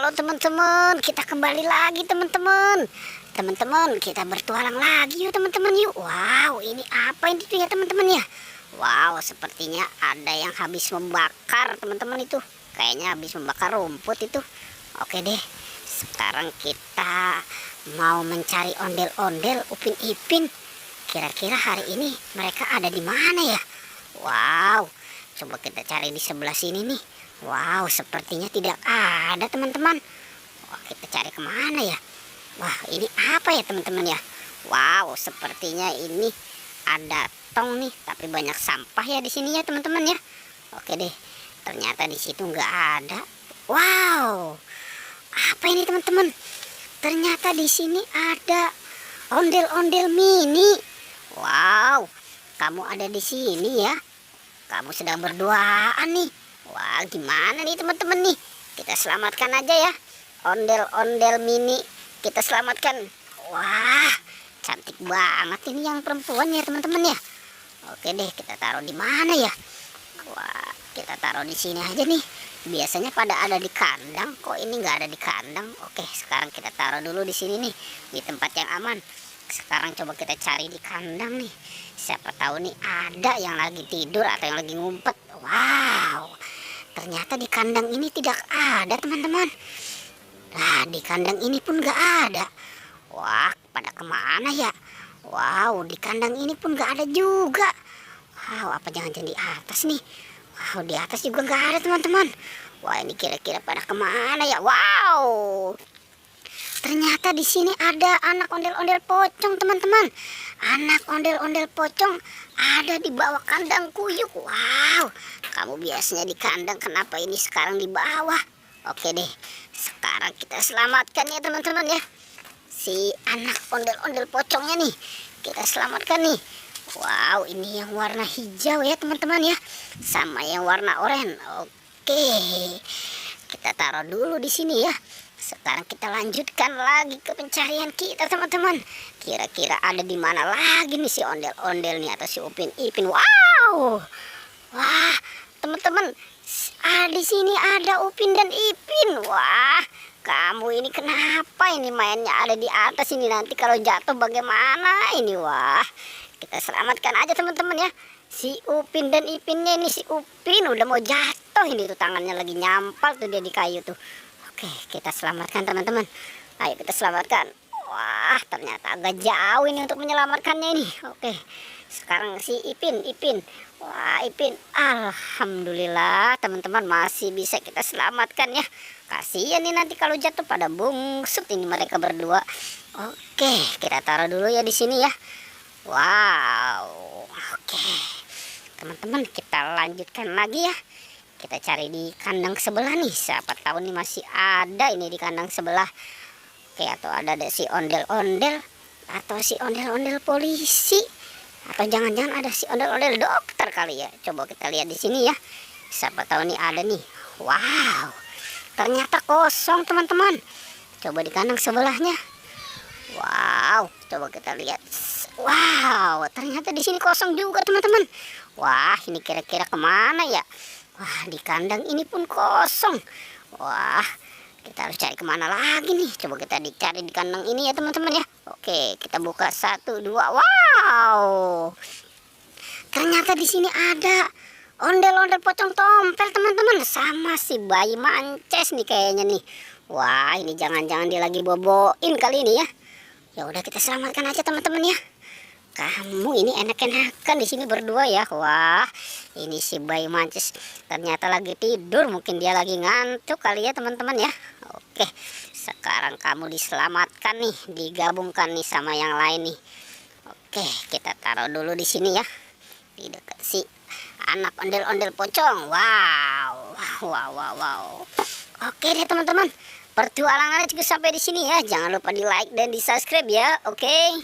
Halo teman-teman, kita kembali lagi teman-teman. Teman-teman, kita bertualang lagi yuk teman-teman yuk. Wow, ini apa ini tuh ya teman-teman ya? Wow, sepertinya ada yang habis membakar teman-teman itu. Kayaknya habis membakar rumput itu. Oke deh, sekarang kita mau mencari ondel-ondel Upin Ipin. Kira-kira hari ini mereka ada di mana ya? Wow, coba kita cari di sebelah sini nih. Wow, sepertinya tidak ada teman-teman. Wah, kita cari kemana ya? Wah, ini apa ya teman-teman ya? Wow, sepertinya ini ada tong nih, tapi banyak sampah ya di sini ya teman-teman ya. Oke deh, ternyata di situ nggak ada. Wow, apa ini teman-teman? Ternyata di sini ada ondel-ondel mini. Wow, kamu ada di sini ya? Kamu sedang berduaan nih. Wah, gimana nih teman-teman nih? Kita selamatkan aja ya. Ondel-ondel mini kita selamatkan. Wah, cantik banget ini yang perempuan ya teman-teman ya. Oke deh, kita taruh di mana ya? Wah, kita taruh di sini aja nih. Biasanya pada ada di kandang, kok ini nggak ada di kandang. Oke, sekarang kita taruh dulu di sini nih, di tempat yang aman. Sekarang coba kita cari di kandang nih. Siapa tahu nih ada yang lagi tidur atau yang lagi ngumpet. Wow, ternyata di kandang ini tidak ada teman-teman. Nah, di kandang ini pun nggak ada. Wah, pada kemana ya? Wow, di kandang ini pun nggak ada juga. Wow, apa jangan-jangan di atas nih? Wow, di atas juga nggak ada teman-teman. Wah, ini kira-kira pada kemana ya? Wow, ternyata di sini ada anak ondel-ondel pocong teman-teman. Anak ondel-ondel pocong ada di bawah kandang kuyuk. Wow, kamu biasanya di kandang, kenapa ini sekarang di bawah? Oke deh, sekarang kita selamatkan ya teman-teman ya. Si anak ondel-ondel pocongnya nih, kita selamatkan nih. Wow, ini yang warna hijau ya teman-teman ya, sama yang warna oranye. Oke, kita taruh dulu di sini ya. Sekarang kita lanjutkan lagi ke pencarian kita teman-teman. Kira-kira ada di mana lagi nih si ondel-ondel nih atau si Upin Ipin. Wow, wah teman-teman, di sini ada Upin dan Ipin. Wah, kamu ini kenapa ini mainnya ada di atas ini, nanti kalau jatuh bagaimana ini? Wah, kita selamatkan aja teman-teman ya. Si Upin dan Ipinnya ini, si Upin udah mau jatuh ini tuh, tangannya lagi nyampal tuh dia di kayu tuh. Oke, kita selamatkan teman-teman. Ayo kita selamatkan. Wah, ternyata agak jauh ini untuk menyelamatkannya ini. Oke, sekarang si Ipin. Wah, Ipin, alhamdulillah teman-teman masih bisa kita selamatkan ya. Kasihan nih nanti kalau jatuh pada bungsut ini mereka berdua. Oke, kita taruh dulu ya di sini ya. Wow, oke teman-teman, kita lanjutkan lagi ya. Kita cari di kandang sebelah nih, siapa tahu nih masih ada ini di kandang sebelah. Oke, atau ada si ondel-ondel, atau si ondel-ondel polisi, atau jangan-jangan ada si ondel-ondel dokter kali ya. Coba kita lihat di sini ya, siapa tahu nih ada nih. Wow, ternyata kosong teman-teman. Coba di kandang sebelahnya. Wow, coba kita lihat. Wow, ternyata di sini kosong juga teman-teman. Wah, ini kira-kira kemana ya? Wah, di kandang ini pun kosong. Wah, kita harus cari kemana lagi nih? Coba kita dicari di kandang ini ya teman-teman ya. Oke, kita buka 1, 2. Wow, ternyata di sini ada ondel-ondel pocong tompel teman-teman, sama si bayi mances nih kayaknya nih. Wah, ini jangan-jangan dia lagi boboin kali ini ya. Ya udah, kita selamatkan aja teman-teman ya. Kamu ini enak-enakan di sini berdua ya. Wah, ini si bayi mancis ternyata lagi tidur, mungkin dia lagi ngantuk kali ya teman-teman ya. Oke, sekarang kamu diselamatkan nih, digabungkan nih sama yang lain nih. Oke, kita taruh dulu di sini ya, di dekat si anak ondel-ondel pocong. Wow. Oke deh teman-teman, pertualangannya cukup sampai di sini ya. Jangan lupa di like dan di subscribe ya. Oke.